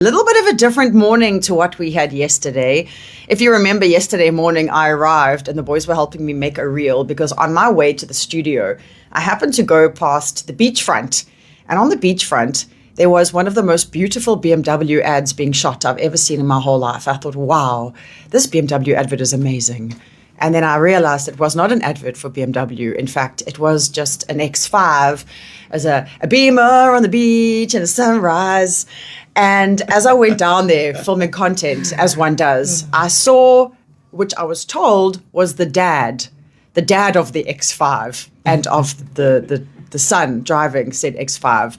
A little bit of a different morning to what we had yesterday. If you remember, yesterday morning I arrived and the boys were helping me make a reel because on my way to the studio, I happened to go past the beachfront. And on the beachfront, there was one of the most beautiful BMW ads being shot I've ever seen in my whole life. I thought, wow, this BMW advert is amazing. And then I realized it was not an advert for BMW. In fact, it was just an X5 as a Beemer on the beach and a sunrise. And as I went down there filming content, as one does, I saw, which I was told was the dad of the X5 and of the son driving said X5.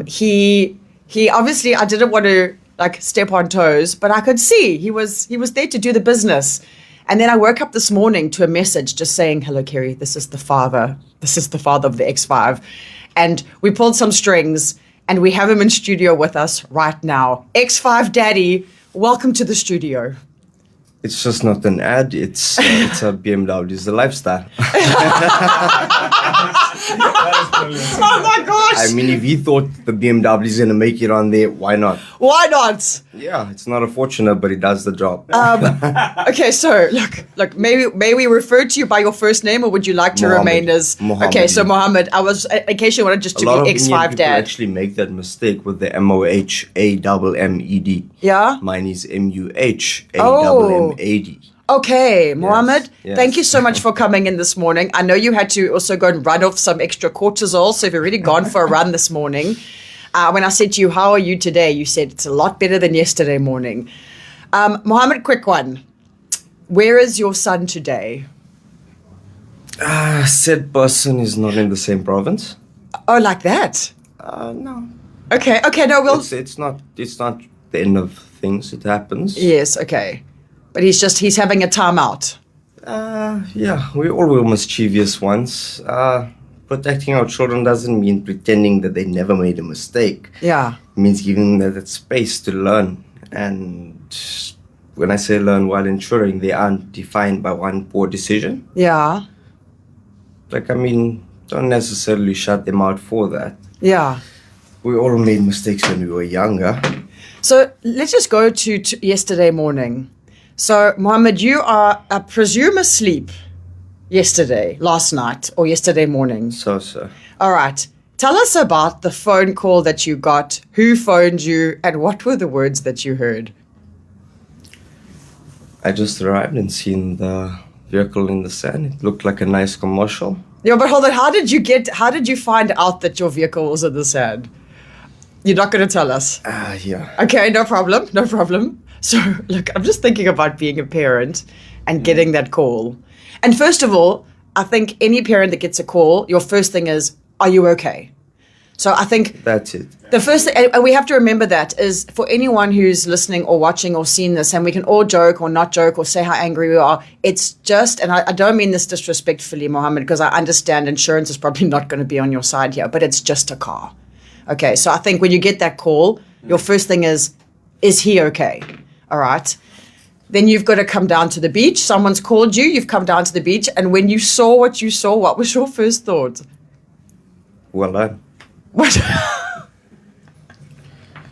He obviously, I didn't want to step on toes, but I could see he was there to do the business. And then I woke up this morning to a message just saying, hello, Keri, this is the father of the X5. And we pulled some strings and we have him in studio with us right now. X5 Daddy, welcome to the studio. It's just not an ad, it's a BMW, it's a lifestyle. Oh my gosh! I mean, if he thought the BMW is going to make it on there, why not? Why not? Yeah, it's not a Fortuner, but it does the job. Okay, so look. May we refer to you by your first name, or would you like to remain as? Mohammed. Okay, so Mohammed. I was, in case you wanted just to be X5 Dad. Actually make that mistake with the MOHAMMED. Yeah. Mine is MUHAMMAD. Okay, Mohammed, yes. Thank you so much for coming in this morning. I know you had to also go and run off some extra cortisol, so if you've already gone for a run this morning. When I said to you, how are you today? You said it's a lot better than yesterday morning. Mohammed, quick one. Where is your son today? Said person is not in the same province. Oh, like that? No. Okay, no, It's not the end of things, it happens. Yes, okay. But he's having a timeout. Yeah, we all were mischievous once. Protecting our children doesn't mean pretending that they never made a mistake. Yeah. It means giving them that space to learn. And when I say learn while ensuring they aren't defined by one poor decision. Yeah. Don't necessarily shut them out for that. Yeah. We all made mistakes when we were younger. So let's just go to yesterday morning. So, Mohammed, you are, I presume, asleep last night, or yesterday morning. So. All right. Tell us about the phone call that you got, who phoned you, and what were the words that you heard? I just arrived and seen the vehicle in the sand. It looked like a nice commercial. Yeah, but hold on. How did you find out that your vehicle was in the sand? You're not going to tell us? Yeah. Okay, no problem. So, look, I'm just thinking about being a parent and getting that call. And first of all, I think any parent that gets a call, your first thing is, are you okay? So I think that's it. The first thing, and we have to remember that, is for anyone who's listening or watching or seen this, and we can all joke or not joke or say how angry we are, it's just, and I don't mean this disrespectfully, Mohammed, because I understand insurance is probably not going to be on your side here, but it's just a car. Okay, so I think when you get that call, your first thing is he okay? All right. Then you've got to come down to the beach. Someone's called you. You've come down to the beach. And when you saw what you saw, what was your first thought? Well done. What?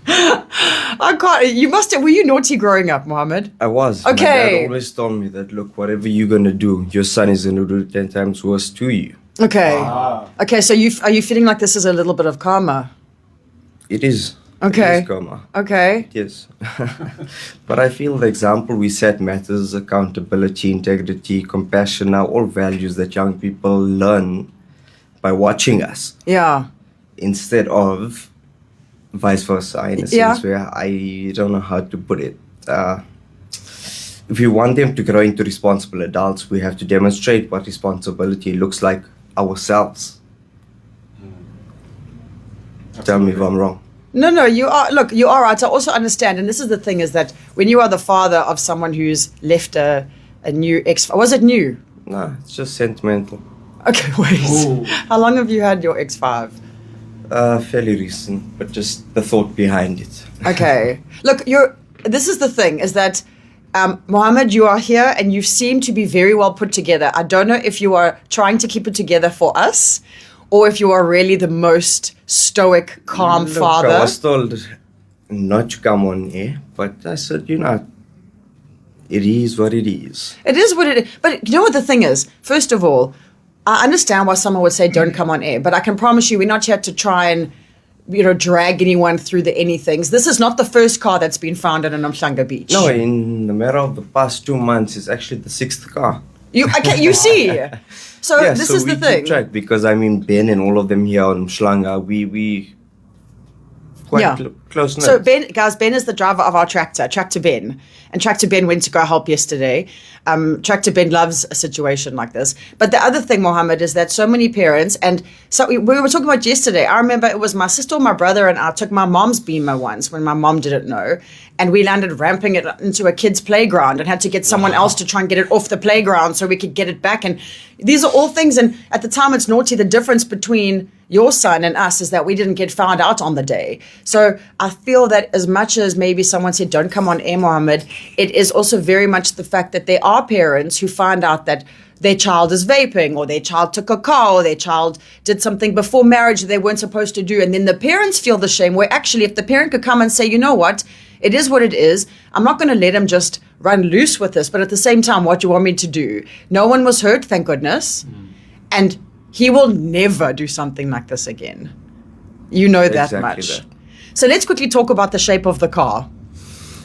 I can't. Were you naughty growing up, Mohammed? I was. Okay. My dad always told me that, look, whatever you're going to do, your son is going to do it 10 times worse to you. Okay. Wow. Okay, so are you feeling like this is a little bit of karma? It is. Okay. It is karma. Okay. Yes. But I feel the example we set matters. Accountability, integrity, compassion are all values that young people learn by watching us. Yeah. Instead of vice versa, in a sense where I don't know how to put it. If we want them to grow into responsible adults, we have to demonstrate what responsibility looks like ourselves. Tell me if I'm wrong. No, you are. Look, you are right. I also understand, and this is the thing: is that when you are the father of someone who's left a new X5, was it new? No, it's just sentimental. Okay, wait. Ooh. How long have you had your X5? Fairly recent, but just the thought behind it. Okay. Look, this is the thing: is that Mohammed, you are here, and you seem to be very well put together. I don't know if you are trying to keep it together for us, or if you are really the most stoic, calm father. I was told not to come on air, but I said, it is what it is. It is what it is. But you know what the thing is? First of all, I understand why someone would say don't come on air, but I can promise you we're not here to try and drag anyone through the anythings. This is not the first car that's been found on an Umhlanga beach. No, in the matter of the past 2 months, it's actually the 6th car. You see? So Yeah, this so is the we thing. keep track because Ben and all of them here on Umhlanga, we quite close knit. So Ben is the driver of our Tractor Ben. And Tractor Ben went to go help yesterday. Tractor Ben loves a situation like this. But the other thing, Mohammed, is that so many parents, and so we were talking about yesterday, I remember it was my sister or my brother and I took my mom's Beemer once when my mom didn't know. And we landed ramping it into a kid's playground and had to get someone else to try and get it off the playground so we could get it back. And these are all things, and at the time it's naughty. The difference between your son and us is that we didn't get found out on the day. So I feel that as much as maybe someone said, don't come on air, Mohammed, it is also very much the fact that there are parents who find out that their child is vaping, or their child took a car, or their child did something before marriage they weren't supposed to do. And then the parents feel the shame, where actually if the parent could come and say, you know what, it is what it is. I'm not going to let him just run loose with this. But at the same time, what do you want me to do? No one was hurt, thank goodness. And he will never do something like this again. You know that Exactly much. that. So let's quickly talk about the shape of the car.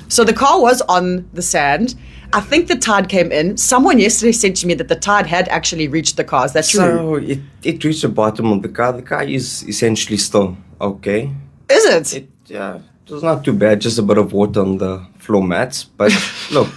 So the car was on the sand. I think the tide came in. Someone yesterday said to me that the tide had actually reached the car. Is that true? So it reached the bottom of the car. The car is essentially still okay. Is it? It was not too bad, just a bit of water on the floor mats. But look,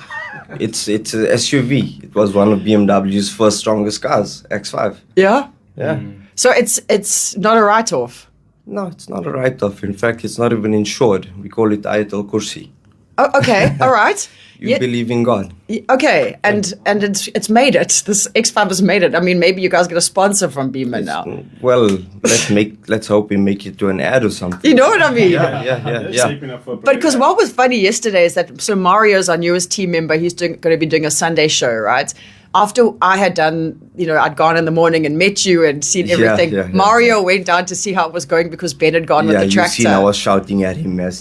it's an SUV. It was one of BMW's first strongest cars, X5. Yeah? Yeah. So it's not a write-off? No, it's not a write-off. In fact, it's not even insured. We call it Ayat al-Kursi. Oh, okay, all right. You believe in God. Okay, and it's made it. This X5 has made it. I mean, maybe you guys get a sponsor from Beemer now. Well, let's hope we make it to an ad or something. You know what I mean? Yeah. But because what was funny yesterday is that, so Mario's our newest team member. He's going to be doing a Sunday show, right? After I had done, I'd gone in the morning and met you and seen everything. Mario went down to see how it was going because Ben had gone with the tractor. Yeah, I was shouting at him. Yeah.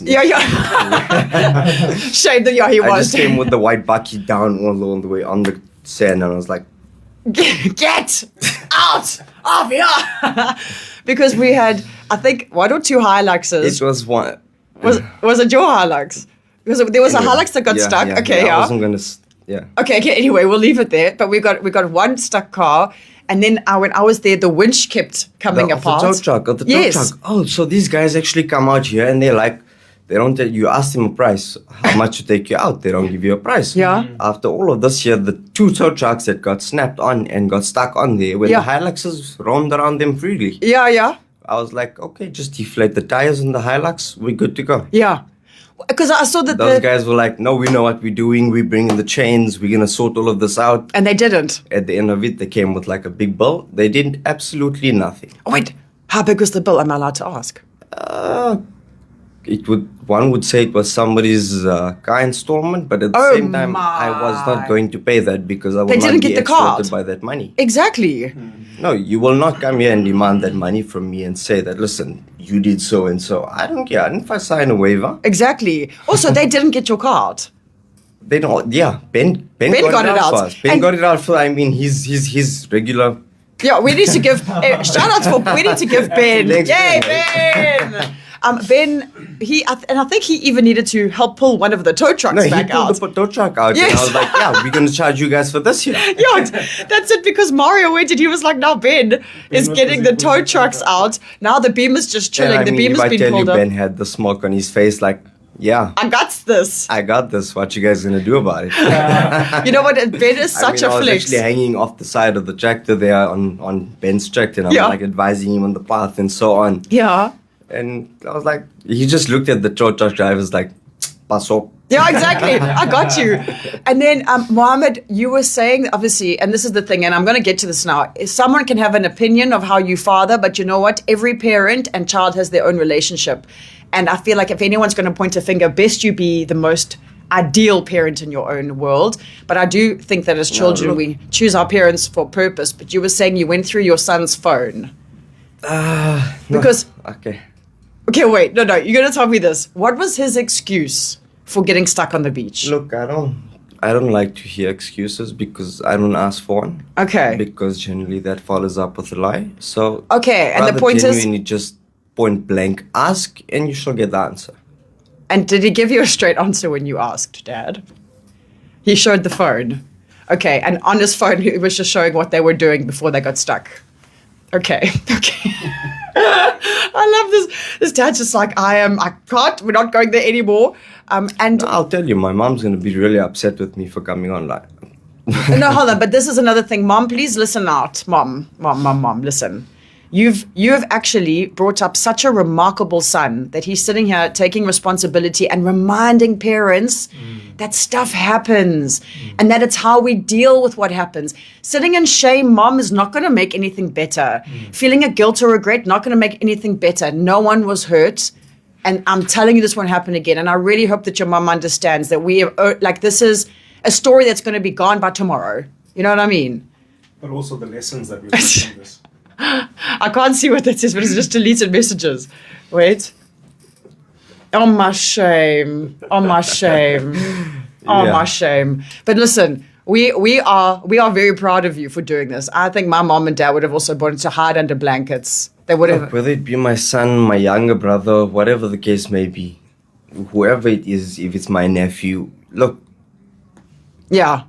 Shame that, he was. I just came with the white bucket down all the way on the sand, and I was like, Get out of here! Because we had, I think, 1 or 2 Hiluxes. It was one. Was it your Hilux? Because there was a Hilux that got stuck. I wasn't going to... Yeah. Okay. Anyway, we'll leave it there. But we got one stuck car, and then when I was there, the winch kept coming apart. The tow truck. Oh, so these guys actually come out here and they're like, they don't tell you. Ask them a price, how much to take you out. They don't give you a price. Yeah. After all of this here, the 2 tow trucks that got snapped on and got stuck on there, when the Hiluxes roamed around them freely. Yeah. I was like, okay, just deflate the tires on the Hilux. We're good to go. Yeah. Because I saw that those guys were like, no, we know what we're doing. We're bringing the chains. We're going to sort all of this out. And they didn't. At the end of it, they came with like a big bill. They did absolutely nothing. Oh, wait. How big was the bill? Am I allowed to ask? One would say it was somebody's car installment, but at the same time, I was not going to pay that because I would not be extorted by that money. Exactly. No, you will not come here and demand that money from me and say that, listen, you did so and so. I don't care. I didn't sign a waiver. Exactly. Also, they didn't get your card. They don't. Yeah, Ben got it out fast. Ben got it out for. I mean, his regular. Yeah, we need to give shout outs for. We need to give Ben. Thanks, Yay, Ben! Ben, I think he even needed to help pull one of the tow trucks back out. No, he pulled the tow truck out. Yes. And I was like, yeah, we're going to charge you guys for this here. Yeah, that's it, because Mario went and he was like, now Ben is getting the tow trucks out. Now the Beamer's just chilling. The Beamer's been pulled up. Ben had the smoke on his face like, yeah. I got this. What you guys going to do about it? You know what? Ben is such a flex. I was actually hanging off the side of the tractor there on Ben's tractor. And I'm like advising him on the path and so on. Yeah. And I was like, he just looked at the tow truck drivers like, pass up. Yeah, exactly. I got you. And then, Mohammed, you were saying, obviously, and this is the thing, and I'm going to get to this now. Someone can have an opinion of how you father, but you know what? Every parent and child has their own relationship. And I feel like if anyone's going to point a finger, best you be the most ideal parent in your own world. But I do think that as children, we choose our parents for purpose. But you were saying you went through your son's phone. Because... Okay. Okay, wait. No. You're going to tell me this. What was his excuse for getting stuck on the beach? Look, I don't like to hear excuses because I don't ask for one. Okay. Because generally that follows up with a lie. So okay, and the point genuinely just point blank ask and you shall get the answer. And did he give you a straight answer when you asked, Dad? He showed the phone. Okay, and on his phone he was just showing what they were doing before they got stuck. Okay. I love this. This dad's just like, I can't, we're not going there anymore. And I'll tell you, my mom's going to be really upset with me for coming online. No, hold on, but this is another thing. Mom, please listen out. Mom, listen. You have actually brought up such a remarkable son that he's sitting here taking responsibility and reminding parents that stuff happens and that it's how we deal with what happens. Sitting in shame, Mom, is not going to make anything better. Feeling a guilt or regret, not going to make anything better. No one was hurt. And I'm telling you, this won't happen again. And I really hope that your mom understands that this is a story that's going to be gone by tomorrow. You know what I mean? But also the lessons that we learned from this. I can't see what that says, but it's just deleted messages. Wait. Oh, my shame. Oh, my shame. Oh, my shame. But listen, we are very proud of you for doing this. I think my mom and dad would have also wanted to hide under blankets. They would have. Whether it be my son, my younger brother, whatever the case may be, whoever it is, if it's my nephew, look. Yeah.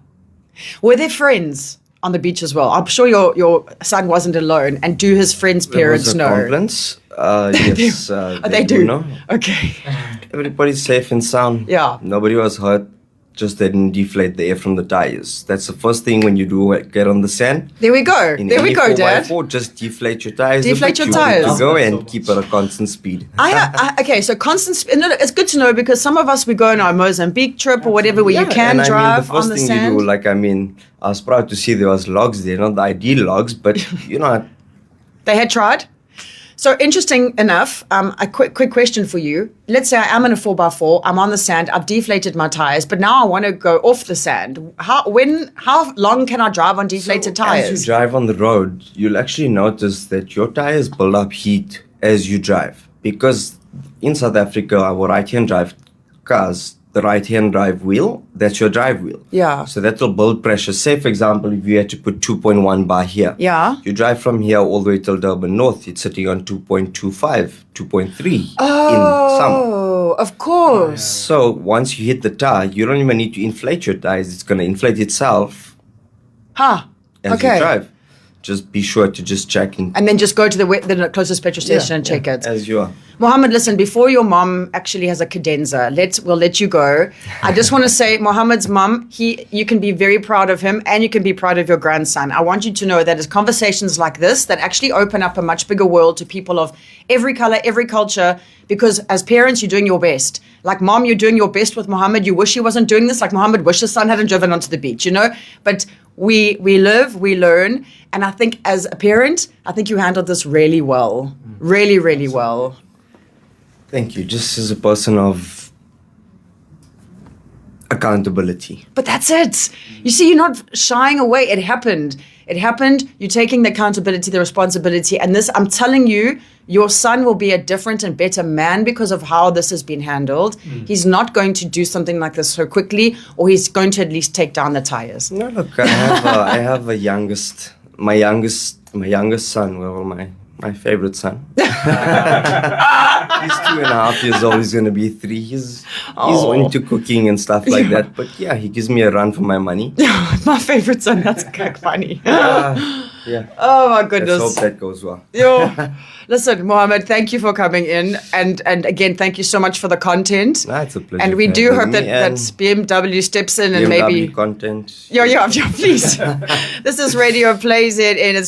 Were there friends on the beach as well? I'm sure your son wasn't alone. And do his friends' parents know? Accomplice. Yes. They do know. Okay. Everybody's safe and sound. Yeah. Nobody was hurt. Just they didn't deflate the air from the tires. That's the first thing when you do get on the sand. There we go. There we go, Dad. 4x4, just deflate your tires. Deflate your tires. To go and keep it at a constant speed. Okay, so constant speed. No, it's good to know because some of us, we go on our Mozambique trip or whatever where you can drive on the sand. You do, I was proud to see there was logs there, not the ideal logs, but They had tried? So interesting enough, a quick question for you. Let's say I am in a 4x4, I'm on the sand, I've deflated my tires, but now I want to go off the sand. How long can I drive on deflated tires? As you drive on the road, you'll actually notice that your tires build up heat as you drive. Because in South Africa, our right-hand drive cars, the right-hand drive wheel, that's your drive wheel. Yeah. So that will build pressure. Say, for example, if you had to put 2.1 bar here. Yeah. You drive from here all the way till Durban North, it's sitting on 2.25, 2.3 in summer. Oh, of course. So once you hit the tire, you don't even need to inflate your tires. It's going to inflate itself as you drive. Just be sure to just check. And then just go to the closest petrol station and check it. As you are. Mohammed, listen, before your mom actually has a cadenza, we'll let you go. I just want to say, Mohammed's mom, you can be very proud of him and you can be proud of your grandson. I want you to know that it's conversations like this that actually open up a much bigger world to people of every color, every culture, because as parents, you're doing your best. Like, Mom, you're doing your best with Mohammed. You wish he wasn't doing this. Like, Mohammed wished his son hadn't driven onto the beach, But we live, we learn. And I think as a parent, I think you handled this really well. Really, really well. Thank you. Just as a person of accountability. But that's it. You see, you're not shying away. It happened. You're taking the accountability, the responsibility. And this, I'm telling you, your son will be a different and better man because of how this has been handled. He's not going to do something like this so quickly, or he's going to at least take down the tires. No, look, I have my youngest son, my favorite son. He's 2.5 years old. He's going to be 3. He's into cooking and stuff like that. But yeah, he gives me a run for my money. My favorite son. That's kind of funny. Yeah. Oh my goodness. Let's hope that goes well. Listen, Mohammed, thank you for coming in, and again, thank you so much for the content. It's a pleasure. And we do hope that BMW steps in and BMW maybe content. Yeah, please. This is Radio Plays It, and it's